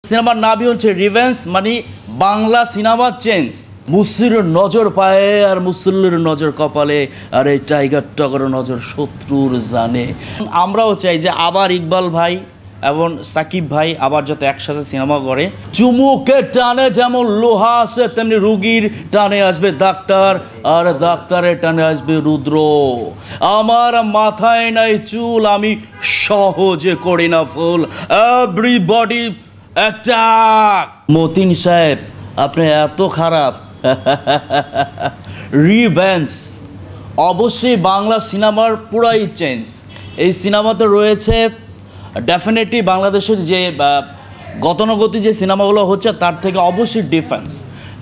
সিনেমার নামই হচ্ছে রিভেঞ্জ, মানে বাংলা সিনেমা চেঞ্জ। মুসির নজর পায়ে আর মুসল্লির নজর কপালে, আর এই টাইগার টগর নজর শত্রুর জানে। আমরাও চাই যে আবার ইকবাল ভাই এবং সাকিব ভাই আবার যাতে একসাথে সিনেমা করে। চুমুকের টানে যেমন লোহা আসে, তেমনি রুগীর টানে আসবে ডাক্তার, আর ডাক্তারের টানে আসবে রুদ্র। আমার মাথায় নাই চুল, আমি সহজে করি না ফুল। Everybody attack. মতিন সাহেব আপনি এত খারাপ। রিভেঞ্জ অবশ্যই বাংলা সিনেমার পুরাই চেঞ্জ। এই সিনেমাতে রয়েছে ডেফিনেটলি বাংলাদেশের যে গতানুগতিক যে সিনেমাগুলো হচ্ছে তার থেকে অবশ্যই ডিফারেন্স,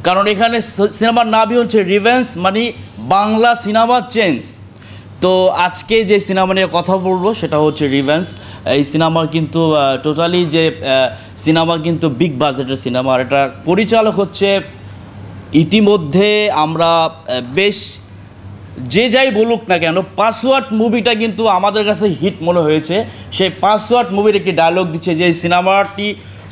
কারণ এখানে সিনেমার নামই হচ্ছে রিভেঞ্জ, মানে বাংলা সিনেমা চেঞ্জ। তো আজকে যে সিনেমা নিয়ে কথা বলবো সেটা হচ্ছে রিভেঞ্জ। এই সিনেমার কিন্তু টোটালি যে সিনেমা কিন্তু বিগ বাজেটের সিনেমা, আর এটার পরিচালক হচ্ছে ইতিমধ্যে আমরা বেশ যে যাই বলুক না কেন, পাসওয়ার্ড মুভিটা কিন্তু আমাদের কাছে হিট মনে হয়েছে। সেই পাসওয়ার্ড মুভির একটি ডায়লগ দিচ্ছে যে সিনেমাটি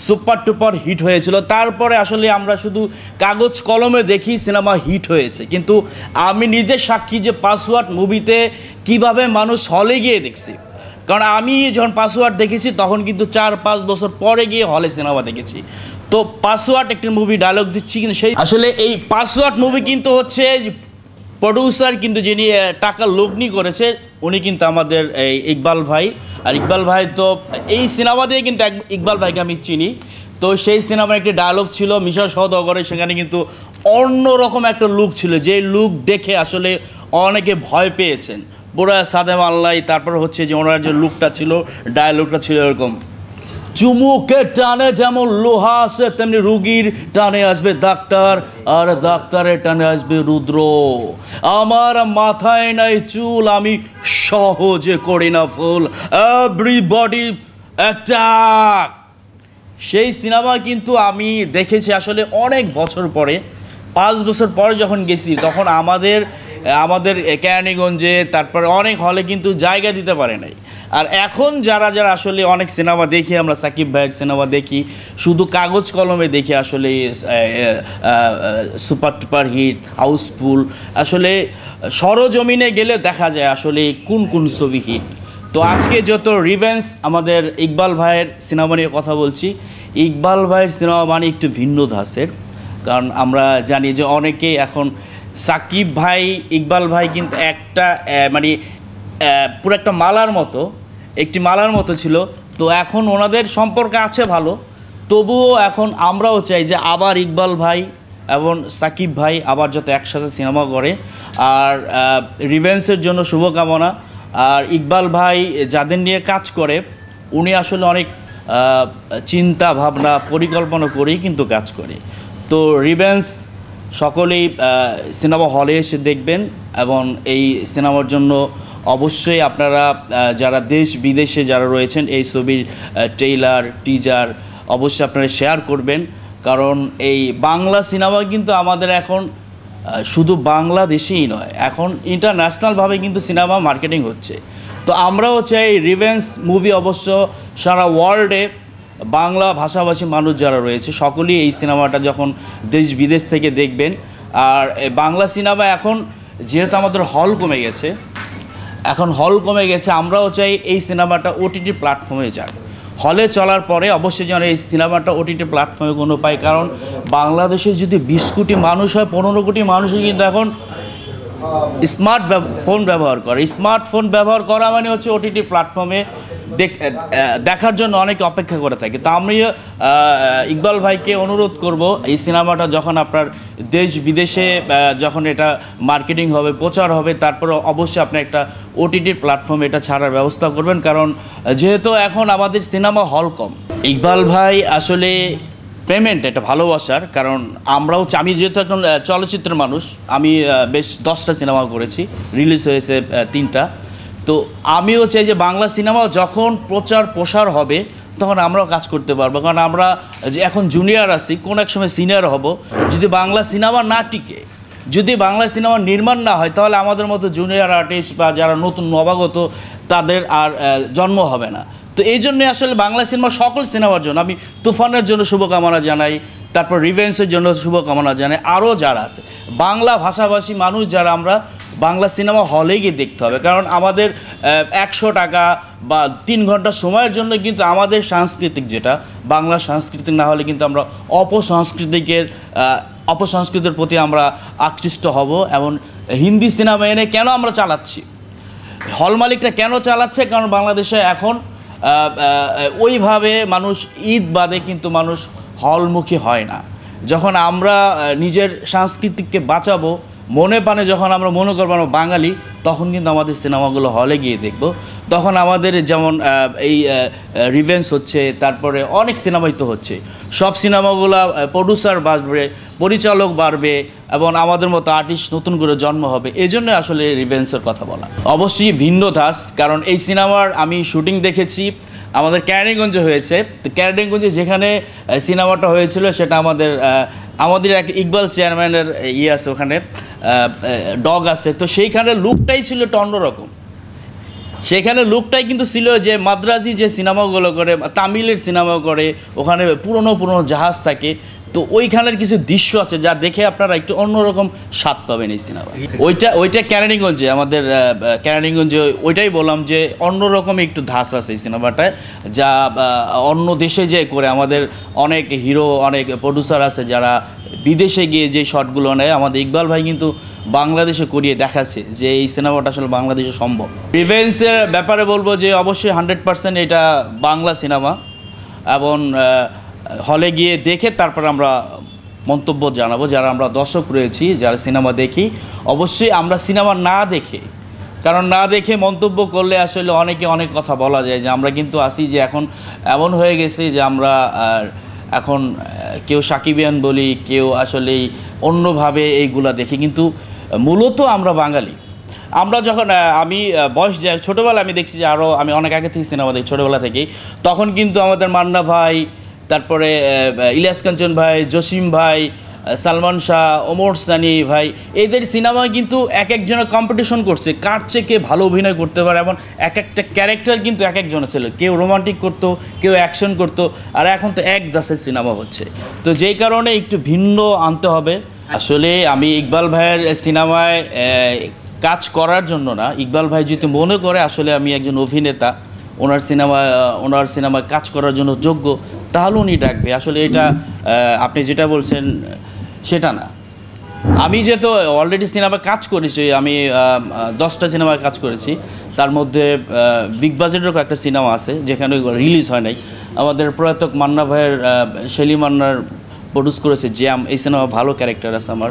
সুপার টুপার হিট হয়েছিল, তারপরে আসলে আমরা শুধু কাগজ কলমে দেখি সিনেমা হিট হয়েছে, কিন্তু আমি নিজে সাক্ষী যে পাসওয়ার্ড মুভিতে কিভাবে মানুষ হলে গিয়ে দেখছি। কারণ আমি যখন পাসওয়ার্ড দেখেছি তখন কিন্তু 4-5 বছর পরে গিয়ে হলে সিনেমা দেখেছি। তো পাসওয়ার্ড একটি মুভি ডায়লগ দিচ্ছি, কিন্তু সেই আসলে এই পাসওয়ার্ড মুভি কিন্তু হচ্ছে প্রডিউসার কিন্তু যিনি টাকা লগ্নি করেছে উনি কিন্তু আমাদের এই ইকবাল ভাই। আর ইকবাল ভাই তো এই সিনেমা দিয়ে কিন্তু ইকবাল ভাইকে আমি চিনি। তো সেই সিনেমার একটি ডায়লগ ছিল মিশা সওদাগরের, সেখানে কিন্তু অন্যরকম একটা লুক ছিল, যে লুক দেখে আসলে অনেকে ভয় পেয়েছেন। পুরা সাদেম আল্লাহ, তারপর হচ্ছে যে ওনার যে লুকটা ছিল, ডায়লগটা ছিল এরকম, চুমুকের টানে যেমন লোহা আসে, তেমনি রুগীর টানে আসবে ডাক্তার, আর ডাক্তারের টানে আসবে রুদ্র। আমার মাথায় নাই চুল, আমি সহজে করি না ফুল। Everybody attack. সেই সিনেমা কিন্তু আমি দেখেছি আসলে অনেক বছর পরে, 5 বছর পরে যখন গেছি তখন আমাদের কেরানীগঞ্জে তারপরে অনেক হলে কিন্তু জায়গা দিতে পারে নাই। আর এখন যারা আসলে অনেক সিনেমা দেখি আমরা, সাকিব ভাইয়ের সিনেমা দেখি, শুধু কাগজ কলমে দেখি আসলে সুপার টুপার হিট, হাউসফুল। আসলে সরজমিনে গেলে দেখা যায় আসলে কোন কোন ছবি হিট। তো আজকে যত রিভেঞ্জ আমাদের ইকবাল ভাইয়ের সিনেমা নিয়ে কথা বলছি। ইকবাল ভাইয়ের সিনেমা মানে একটু ভিন্ন ধাঁচের, কারণ আমরা জানি যে অনেকেই এখন সাকিব ভাই ইকবাল ভাই কিন্তু একটা মানে পুরো একটা মালার মতো ছিল। তো এখন ওনাদের সম্পর্ক আছে ভালো, তবুও এখন আমরাও চাই যে আবার ইকবাল ভাই এবং সাকিব ভাই আবার যাতে একসাথে সিনেমা করে। আর রিভেঞ্জের জন্য শুভকামনা। আর ইকবাল ভাই যাদের নিয়ে কাজ করে উনি আসলে অনেক চিন্তা ভাবনা পরিকল্পনা করেই কিন্তু কাজ করে। তো রিভেঞ্জ সকলেই সিনেমা হলে এসে দেখবেন, এবং এই সিনেমার জন্য অবশ্যই আপনারা যারা দেশ বিদেশে যারা রয়েছেন এই ছবির ট্রেইলার টিজার অবশ্যই আপনারা শেয়ার করবেন, কারণ এই বাংলা সিনেমা কিন্তু আমাদের এখন শুধু বাংলাদেশেই নয়, এখন ইন্টারন্যাশনালভাবে কিন্তু সিনেমা মার্কেটিং হচ্ছে। তো আমরাও চাই রিভেঞ্জ মুভি অবশ্য সারা ওয়ার্ল্ডে বাংলা ভাষাভাষী মানুষ যারা রয়েছে সকলেই এই সিনেমাটা যখন দেশ বিদেশ থেকে দেখবেন। আর বাংলা সিনেমা এখন যেহেতু আমাদের হল কমে গেছে, আমরাও চাই এই সিনেমাটা ওটিটি প্ল্যাটফর্মে যাক। হলে চলার পরে অবশ্যই যেন এই সিনেমাটা ওটিটি প্ল্যাটফর্মে কোনো পায়, কারণ বাংলাদেশে যদি 20 কোটি মানুষ হয়, 15 কোটি মানুষই কিন্তু এখন স্মার্টফোন ব্যবহার করা মানে হচ্ছে ওটিটি প্ল্যাটফর্মে দেখার জন্য অনেকে অপেক্ষা করে থাকে। তো আমি ইকবাল ভাইকে অনুরোধ করব, এই সিনেমাটা যখন আপনার দেশ বিদেশে যখন এটা মার্কেটিং হবে, প্রচার হবে, তারপর অবশ্যই আপনি একটা ওটিটির প্ল্যাটফর্মে এটা ছাড়ার ব্যবস্থা করবেন, কারণ যেহেতু এখন আমাদের সিনেমা হল কম। ইকবাল ভাই আসলে পেমেন্ট এটা ভালোবাসার, কারণ আমি যেহেতু এখন চলচ্চিত্রের মানুষ, আমি বেশ 10টা সিনেমা করেছি, রিলিজ হয়েছে 3টা। তো আমিও চাই যে বাংলা সিনেমা যখন প্রসার হবে তখন আমরাও কাজ করতে পারবো, কারণ আমরা যে এখন জুনিয়র আছি, কোন এক সময় সিনিয়র হব। যদি বাংলা সিনেমা না টিকে, যদি বাংলা সিনেমা নির্মাণ না হয়, তাহলে আমাদের মতো জুনিয়র আর্টিস্ট বা যারা নতুন নবাগত তাদের আর জন্ম হবে না। তো এই জন্যই আসলে বাংলা সিনেমা সকল সিনেমার জন্য আমি তুফানের জন্য শুভকামনা জানাই, তারপর রিভেন্সের জন্য শুভকামনা জানাই, আরও যারা আছে বাংলা ভাষাভাষী মানুষ যারা, আমরা বাংলা সিনেমা হলে গিয়ে দেখতে হবে। কারণ আমাদের 100 টাকা বা 3 ঘন্টা সময়ের জন্য কিন্তু আমাদের সাংস্কৃতিক যেটা বাংলা সাংস্কৃতিক না হলে কিন্তু আমরা অপসংস্কৃতির প্রতি আমরা আকৃষ্ট হব। এবং হিন্দি সিনেমা এনে কেন আমরা চালাচ্ছি, হল মালিকরা কেন চালাচ্ছে? কারণ বাংলাদেশে এখন ওইভাবে মানুষ ঈদ বাদে কিন্তু মানুষ হলমুখী হয় না। যখন আমরা নিজের সংস্কৃতিকে বাঁচাবো, মনে প্রাণে যখন আমরা মনে করবো আমরা বাঙালি, তখন কিন্তু আমাদের সিনেমাগুলো হলে গিয়ে দেখব। তখন আমাদের যেমন এই রিভেন্স হচ্ছে, তারপরে অনেক সিনেমাই তো হচ্ছে, সব সিনেমাগুলো প্রডিউসার বাড়বে, পরিচালক বাড়বে এবং আমাদের মতো আর্টিস্ট নতুন করে জন্ম হবে। এই জন্য আসলে রিভেন্সের কথা বলা। অবশ্যই ভিন্ন ধাঁচ, কারণ এই সিনেমার আমি শুটিং দেখেছি আমাদের ক্যানিগঞ্জে হয়েছে। তো ক্যানিগঞ্জে যেখানে সিনেমাটা হয়েছিল সেটা আমাদের এক ইকবাল চেয়ারম্যানের আছে, ওখানে ডগ আছে। তো সেইখানে লুকটাই ছিল একটা অন্যরকম। সেখানে লুকটাই কিন্তু ছিল যে মাদ্রাজি যে সিনেমাগুলো করে, তামিলের সিনেমা করে, ওখানে পুরনো জাহাজ থাকে। তো ওইখানের কিছু দৃশ্য আছে যা দেখে আপনারা একটু অন্যরকম স্বাদ পাবেন এই সিনেমা। ওইটা ক্যানিগঞ্জে, আমাদের ক্যানিগঞ্জে, ওইটাই বললাম যে অন্যরকম একটু ধাঁচ আছে এই সিনেমাটায়, যা অন্য দেশে যে করে আমাদের অনেক হিরো, অনেক প্রডিউসার আছে যারা বিদেশে গিয়ে যে শটগুলো নেয়, আমাদের ইকবাল ভাই কিন্তু বাংলাদেশে করিয়ে দেখাচ্ছে যে এই সিনেমাটা আসলে বাংলাদেশে সম্ভব। রিভেন্সের ব্যাপারে বলবো যে অবশ্যই 100% এটা বাংলা সিনেমা, এবং হলে গিয়ে দেখে তারপর আমরা মন্তব্য জানাবো। যারা আমরা দর্শক রয়েছি, যারা সিনেমা দেখি, অবশ্যই আমরা সিনেমা না দেখে, কারণ না দেখে মন্তব্য করলে আসলে অনেকে অনেক কথা বলা যায় যে আমরা কিন্তু আসি যে এখন এমন হয়ে গেছে যে আমরা এখন কেউ সাকিবিয়ান বলি, কেউ আসলে অন্যভাবে এইগুলা দেখি, কিন্তু মূলত আমরা বাঙালি। আমরা যখন আমি বয়স যায় ছোটোবেলা আমি দেখছি যে আরও আমি অনেক আগে থেকে সিনেমা দেখি, ছোটোবেলা থেকেই, তখন কিন্তু আমাদের মান্না ভাই, তারপরে ইলিয়াস কাঞ্চন ভাই, জসিম ভাই, সালমান শাহ, ওমর সানি ভাই, এদের সিনেমায় কিন্তু এক একজনের কম্পিটিশন করছে কার চেয়ে কে ভালো অভিনয় করতে পারে, এবং এক একটা ক্যারেক্টার কিন্তু এক একজনের ছিল। কেউ রোমান্টিক করতো, কেউ অ্যাকশন করতো, আর এখন তো এক দাসের সিনেমা হচ্ছে। তো যেই কারণে একটু ভিন্ন আনতে হবে। আসলে আমি ইকবাল ভাইয়ের সিনেমায় কাজ করার জন্য না, ইকবাল ভাই যদি মনে করে আসলে আমি একজন অভিনেতা, ওনার সিনেমায় কাজ করার জন্য যোগ্য, তাহলে উনি ডাকবে। আসলে এটা আপনি যেটা বলছেন সেটা না। আমি যেহেতু অলরেডি সিনেমায় কাজ করেছি, আমি 10টা সিনেমায় কাজ করেছি, তার মধ্যে বিগ বাজেটেরও একটা সিনেমা আছে যেখানে রিলিজ হয় নাই। আমাদের প্রয়াত মান্না ভাইয়ের, সেলিম মান্নার প্রডিউস করেছে জ্যাম, এই সিনেমা ভালো ক্যারেক্টার আছে আমার।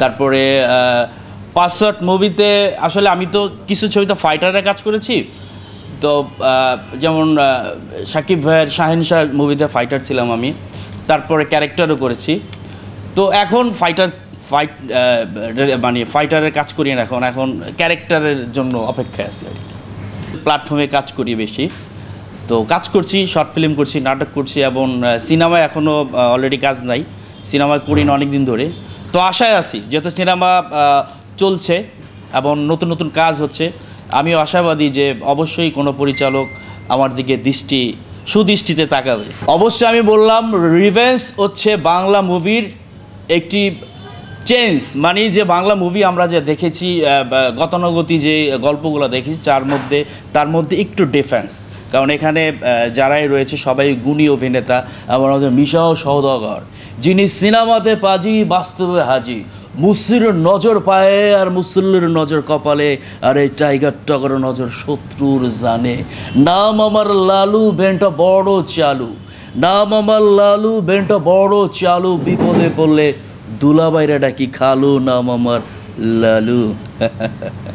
তারপরে পাসওয়ার্ড মুভিতে আসলে আমি তো কিছু ছবিতে ফাইটারে কাজ করেছি, তো যেমন সাকিব ভাইয়ের শাহিন শাহ মুভিতে ফাইটার ছিলাম আমি, তারপরে ক্যারেক্টারও করেছি। তো এখন ফাইটারের কাজ করি না, এখন ক্যারেক্টারের জন্য অপেক্ষায় আছি আর কি। প্ল্যাটফর্মে কাজ করি বেশি, তো কাজ করছি, শর্ট ফিল্ম করছি, নাটক করছি, এবং সিনেমায় এখনও অলরেডি কাজ নাই, সিনেমায় করি না অনেক দিন ধরে। তো আশায় আছি, যেহেতু সিনেমা চলছে এবং নতুন নতুন কাজ হচ্ছে, আমিও আশাবাদী যে অবশ্যই কোনো পরিচালক আমার দিকে সুদৃষ্টিতে তাকাবে। অবশ্যই আমি বললাম রিভেন্স হচ্ছে বাংলা মুভির একটি চেঞ্জ, মানে যে বাংলা মুভি আমরা যে দেখেছি, গতানুগতিক যে গল্পগুলো দেখেছি, তার মধ্যে একটু ডিফারেন্স। কারণ এখানে যারাই রয়েছে সবাই গুণী অভিনেতা, এবং আমাদের মিশা সওদাগর, যিনি সিনেমাতে পাজি, বাস্তবে হাজি, মুসির নজর পায়ে আর মুসল্লির নজর কপালে, আর এই টাইগার টগর নজর শত্রুর জানে। নাম আমার লালু, বেনটা বড় চালু, নাম আমার লালু, বেনটা বড় চালু, বিপদে পড়লে দুলাবাইরা ডাকি খালু, নাম আমার লালু।